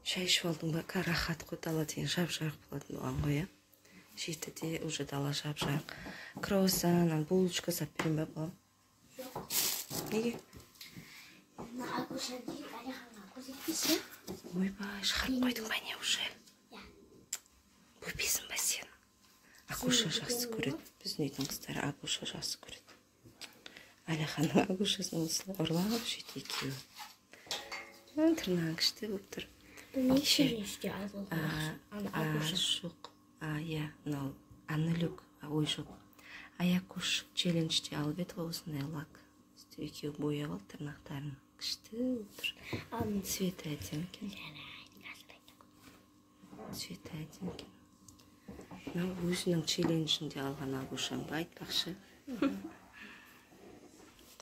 Шай ішіп алдың ба? Рахат қой, дала деген жап-жарық болатын болған ғой, иә? Жетіде уже дала жап-жарық. Круассан, булочка сап берем ба, балам? Неге? Ойбай, шығарып қойдың ба не уже? Бөпесің ба сен? Акуша жақсы көреді. Біздің үйдің қыздары Акуша жақсы көреді. Алиханның Акушасын осылай ұрлап жүйті екеуі. Тырнағы күшті болып тұр. Не челленджде алып жоқ. Иә, мынау Аннелюк, ой жоқ. Аякуш челленджде алып еді ғой осындай лак. Екеуі бояп алды тырнақтарын. Күшті болып тұр. Цветі әдемі екен. Цветі әдемі екен. Мынау өзінің челленджінде алған Агушам ба айтпақшы.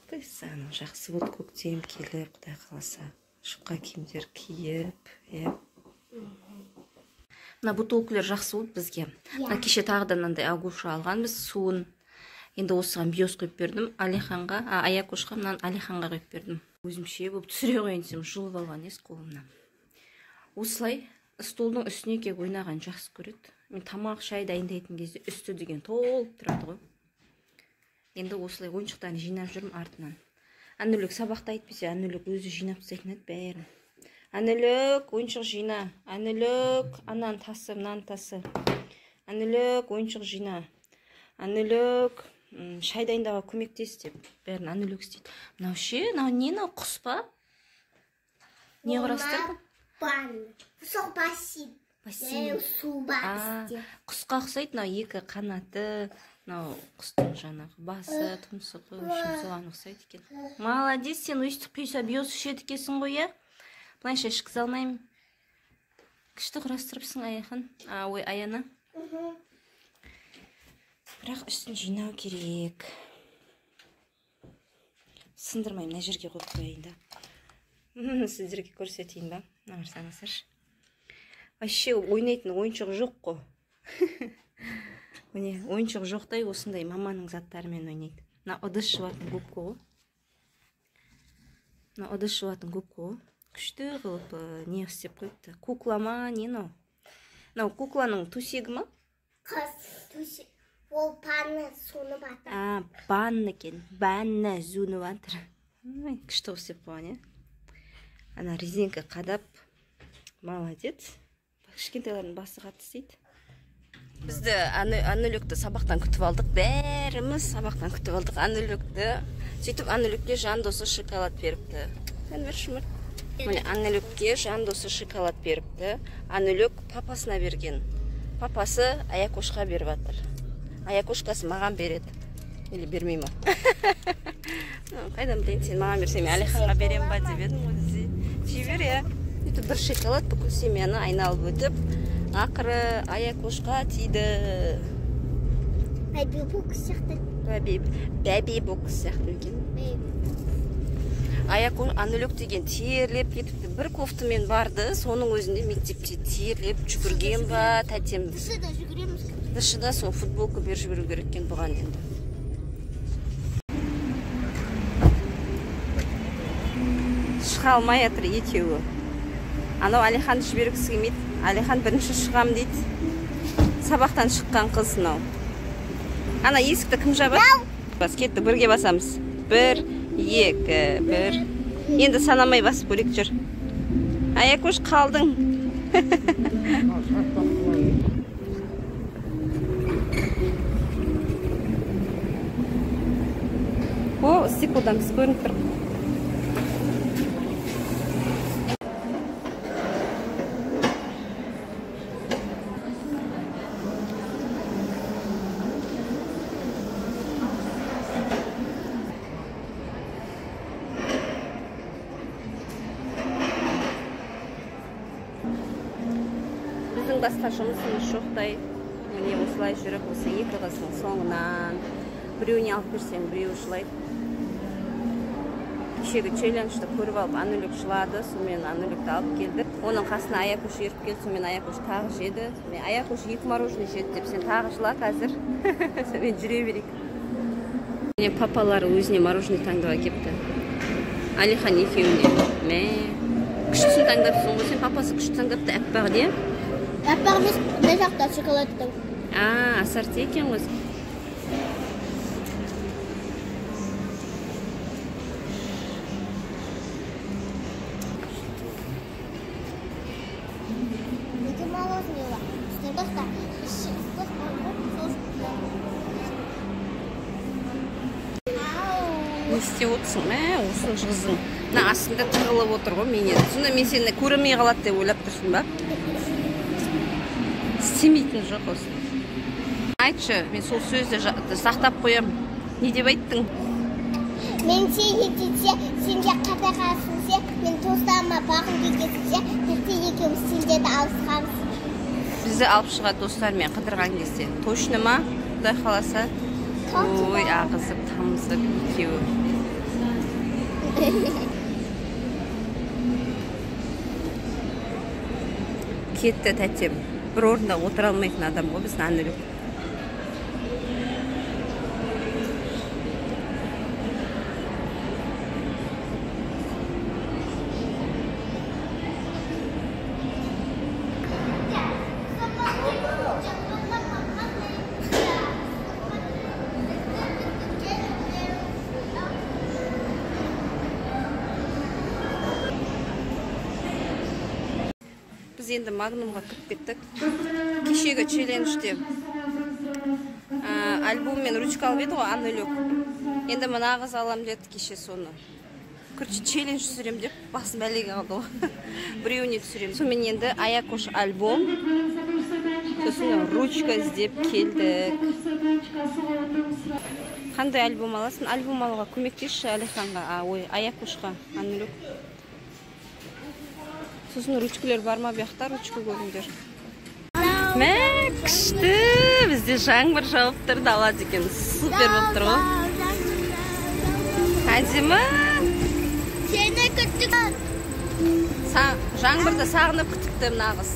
Құдай саны жақсы болды, көктем келіп, құдай қаласа. Жұқа киімдер киіп, е. Мына бутылкілер жақсы болды бізге. Кеше тағы да мынандай Агуша алғанбыз, суын. Енді осыған биос құйып бердім. Алиханға, Аякушқа, мынан Алиханға құйып бердім. Өзімше болып түсіре қойын десем, жұлып алған ес қолымнан. Осылай столдың үстіне келіп ойнаған жақсы көреді. Мен тамақ шай дайындайтын кезде үсті деген толып тұрады ғой. Енді осылай ойыншықтарын жинап жүрмін артынан. Аннелюк сабақта айтпесе, Аннелюк өзі жинап тастайтын еді бәрін. Аннелюк, ойыншық жина. Аннелюк, анан тасы, мынаны тасы. Аннелюк, ойыншық жина. Аннелюк, шай дайындауға көмектес деп. Бәрін Аннелюк істейді. Мынау ше, мынау не, мынау құс па? Не құрастырдың? Сол бассейн. Суба істе. Құсқа ұқсайды, мынау екі қанаты. Мынау құстың жаңағы басы, тұмсығы, соған ұқсайды екен. Молодец, сен өйстіп құйса биос ішеді екенсің ғой, иә? Бұлайша ішкізе алмаймын. Күшті құрастырыпсың аяқын. Ой, аяна. Бірақ үстін жинау керек. Сындырмайым, мына жерге қойып қояйын да. Сіздерге көрсетейін ба? Қарсаңыздаршы. Вообще ойнайтын ойыншық жоқ қой. Міне, ойыншық жоқтай осындай маманың заттарымен ойнайды. Мына ыдыс жуатын губка ғой. Мына ыдыс жуатын губка ғой. Күшті қылып не істеп қойыпты. Кукла ма, не мынау? Мынау кукланың төсегі ма? Төсек. Ол панны суны батыр. Банны екен. Банны зуны батыр. Күшті істеп қойған, е? Ана резинка қадап. Молодец. Кішкентайлардың басы қатты істейді. Бізді Аннелюкті сабақтан күтіп алдық. Бәріміз сабақтан күтіп алдық Аннелюкті. Сөйтіп Аннелюкке жан досы шоколад беріпті. Аннелюкке жан досы шоколад беріпті. Аннелюк папасына берген. Папасы Аякушқа беріп атыр. Аякушқасы маған береді. Или бермей ма? Қайдан білейін, сен маған берсем, Алиханға берем ба деп едім. Жебер, я. Бір шоколад бүкіл семьяны айналып өтіп, ақыры Аякушқа тиді. Бәбі бокс сияқты. Бәбі бокс сияқты екен. Аякуш Аннелюк деген терлеп кетіпті. Бір кофтамен барды, соның өзінде мектепте терлеп жүгірген ба, тәтем. Дышыда жүгіреміз. Дышыда сол футболка бер жүгіру кереккен бұған енді. Шыға алмай атыр екеуі. Анау Алиханды жібергісі келмейді. Алихан бірінші шығам дейді. Сабақтан шыққан қыз мынау. Ана есікті кім жабады? Бас кетті, бірге басамыз. 1, 2, 1. Енді санамай басып көрек жүр. Аякуш қалдың. О, стеклдан біз көрініп тұр. Біздің басқа жұмысымыз жоқтай. Міне осылай жүріп, осы екі қыздың соңынан біреуіне алып берсең, біреуі жылайды. Кешегі челленджді көріп алып, Аннелюк жылады, сонымен Аннелюкті алып келді. Оның қасына Аякуш еріп келді, сонымен Аякуш тағы жеді. Аякуш 2 мороженое жеді деп, сен тағы жыла қазір. Сонымен жүре берейік. Міне папалары өзіне мороженое таңдауға кепті. Алихан екеуіне. Күштісін таңдапсың ғой, сен папасы күшті таңдапты, әппағы де? Әппақ емес, мына жақта шоколадты. Ассорти екен ғой. Это мороженое. Что-то Не істеп отырсың, мә, осының қызың. Мына астында тығылып отыр ғой менен. Сонда мен сені көрмей қалады деп ойлап тұрсың ба? Істемейтін жоқ осы. Айтшы, мен сол сөзді сақтап қоям. Не деп айттың? Мен сенде қатағасынсе, мен достарыма бағым дегенше, бізде екеуміз сендерді алысқанбыз. Бізді алып шыға достармен қыдырған кезде. Точно ма? Құдай қаласа. Ой, ағызып, тамызып, екеуі. Кетті тәтем. Бір орында отыра алмайтын адам ғой біздің Анүлік. Біз енді Магнумға кіріп кеттік. Кешегі челленджде альбом мен ручка алып еді ғой Анүлік. Енді мына қыз алам деді кеше соны. Короче, челлендж түсірем деп басым бәлеге қалды ғой. Біреуіне түсірем. Сонымен енді Аякош альбом. Сосын ручка іздеп келдік. Қандай альбом аласың? Альбом алуға көмектесші Алиханға, Аякошқа, Анүлік. Сосын ручкалар бар ма бияқта, ручка көріңдер. Мә, күшті! Бізде жаңбыр жауып тұр, дала деген супер болып тұр ғой. Әдемі! Сені күттік. Жаңбырды сағынып күтіпті нағыз.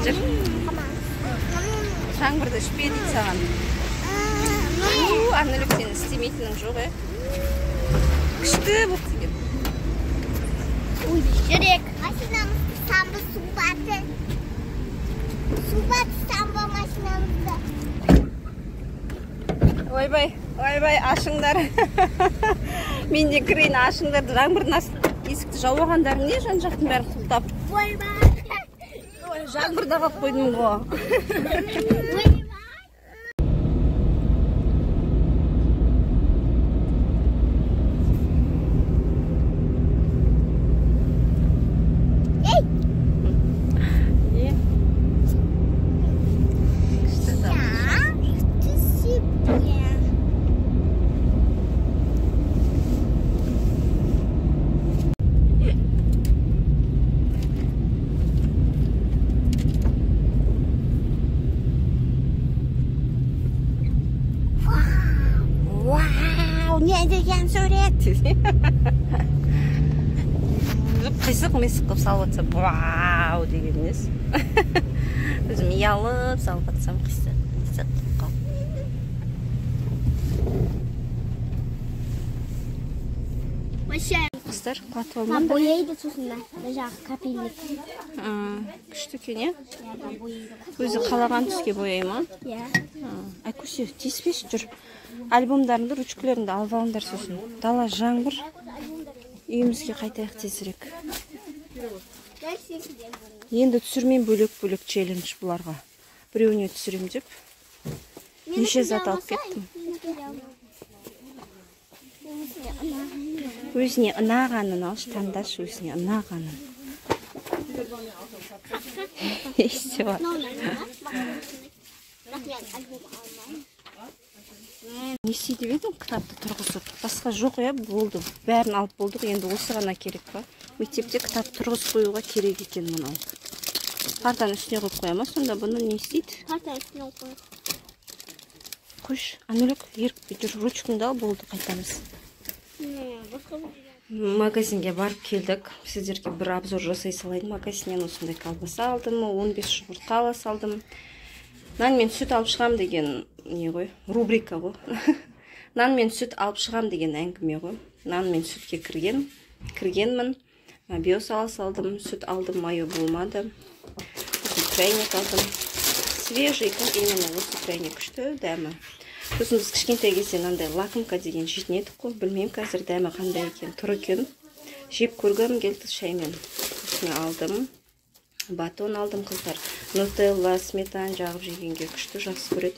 Жүр. Жаңбырды ішпе дейді саған. Анүлік сені істемейтінің жоқ, күшті болып деген. Жүрек. Машинамызды самбы су баты. Су баты самбы машинамызды. Ойбай, ашыңдар. Мен де кірейін, ашыңдарды. Жаңбырдың есікті жауағандарың не жан-жақтың бәрі құлтап. Жаңбырда қалып қойдым ғой. Не деген сурет? Қисық-мисық қып салып атса, вау деген нес. Өзім ұялып салып атсам қисық қып. Қыздар, қатып алмады. Бояйды сосын жағы капельник. Күшті екен, өзі қалаған түске бояй ма? Әкөсе, тиіспеші жүр. Альбомдарыңды, ручкаларыңды алып алыңдар сосын. Дала жаңбыр. Үйімізге қайтайық тезірек. Енді түсірмен бөлек-бөлек челлендж бұларға. Біреуіне түсірем деп. Неше зат алып кеттім. Өзіне ұнағанын алшы, таңдашы өзіне ұнағанын. Есте бар. Не істейді бедім кітапты тұрғызып? Басқа жоқ болды. Бәрін алып болдық, енді осы ғана керек па? Мектепте кітап тұрғыз қоюға керек екен мұнау. Партаны үстіне қойып қояма, сонда бұны не істейді? Партаны үстіне қойып. Қойш, Анүлік, еріп жүр, ручкаңды ал, болды, қайтамыз. Магазинге барып келдік. Сіздерге бір обзор жасай салайын. Магазиннен осындай колбаса алдым, 15 жұмыртқа ала салдым. Нан мен сүт алып шығам деген не ғой, рубрика ғой. Нан мен сүт алып шығам деген әңгіме ғой. Нан мен сүтке кіргенмін. биосалас алдым, сүт алдым, майо болмады. Пряник алдым. Свежий, как именно осы пряник күшті, дәмі. Сосын біз кішкентай кезде мынандай лакомка деген жейтін едік қой, білмеймін қазір дәмі қандай екен, тұр екен. Жеп көргім келді шаймен. Осыны алдым. Батон алдым қыздар. Нутелла, сметан жағып жегенге күшті, жақсы көреді.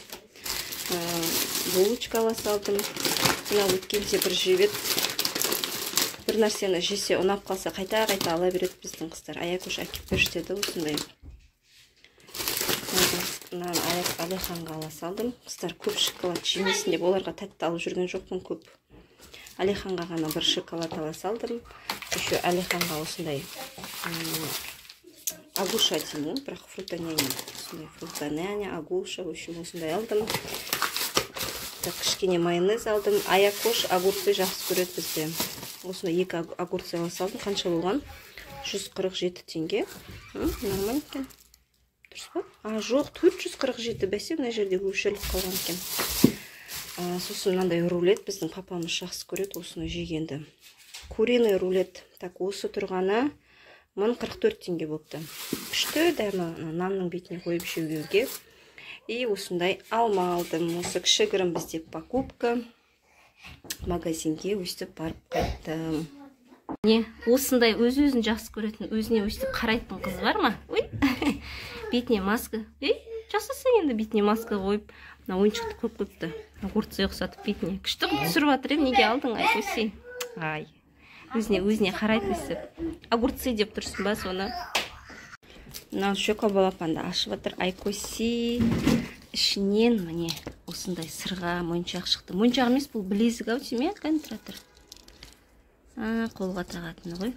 Булочка алдым. Мына өткенде бір жебет. Бір нәрсені жесе ұнап қалса қайта-қайта ала береді біздің қыздар. Аякөш әкеп берші осындай. Мынаны Алиханға ала салдым. Қыздар көп шоколад жемесін деп оларға тәтті алып жүрген жоқпын көп. Алиханға ғана бір шоколад ала салдым. Еще Алиханға осындай агуша деймін, бірақ фрутаняня. Осындай фрутаняня, агуша, осындай алдым. Кішкене майонез алдым. Аякош огурцы жақсы көреді бізде. Осындай 2 огурцы ала салдым. Қанша болған? 147 теңге. Нормально екен. Дұрыс па? Жоқ, 447 бәсе мына жерде өшіріліп қалған екен. Сосын мынандай рулет біздің папамыз жақсы көреді осыны жегенді. Куриный рулет. Так, осы тұрғаны 1044 теңге болыпты. Күшті дәмі нанның бетіне қойып жеуге. И осындай алма алдым. Осы кішігірім бізде покупка. Магазинге өстіп барып қайттым. Не, осындай өз-өзін жақсы көретін, өзіне өстіп қарайтын қыз бар ма? Ой, бетіне маска. Жасаса енді бетіне маска қойып, ойыншықты көп қойыпты. Огурцы ұқсатып бетіне. Күшті түсіріп жатыр, неге алдың, Айкөсе? Ай, өзіне қарайды өстіп. Огурцы деп тұрсын ба соны? Мынау шоқа балапанды ашып жатыр. Айкөсе ішінен міне осындай сырға моншақ шықты. Моншақ емес, бұл білезік ау тиме, контратор. Қолға тағатыны ғой.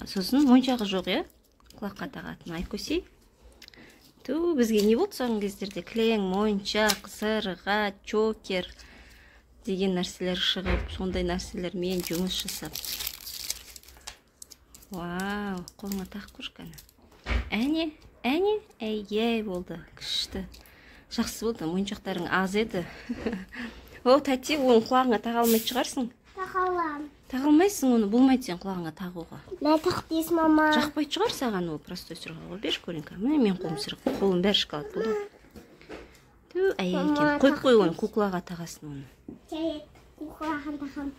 Сосын моншағы жоқ, е? Құлаққа тағатыны. Айкөсе. Бізге не болды соңғы кездерде? Кілең, моншақ, сырға, чокер деген нәрселер шығып, сондай нәрселермен жұмыс жасап. Вау, қолыңа тақ көршкені. Әне, әй болды, күшті. Жақсы болды, моншақтарың аз еді. О, тәте, оның құлағыңа таға алмайды шығарсың? Тағалам. Тағылмайсың, оны болмайды сен құлағыңа тағуға. Мен тақтейсің, мама. Жақпайды шығар саған ол простой сырға. Ол берші көрінгі. Міне мен қолым сырға. Қолым бәрі шоколад болды. Әйел екен. Қойып қой оны, куклаға тағасын оны. Куклаға тағам.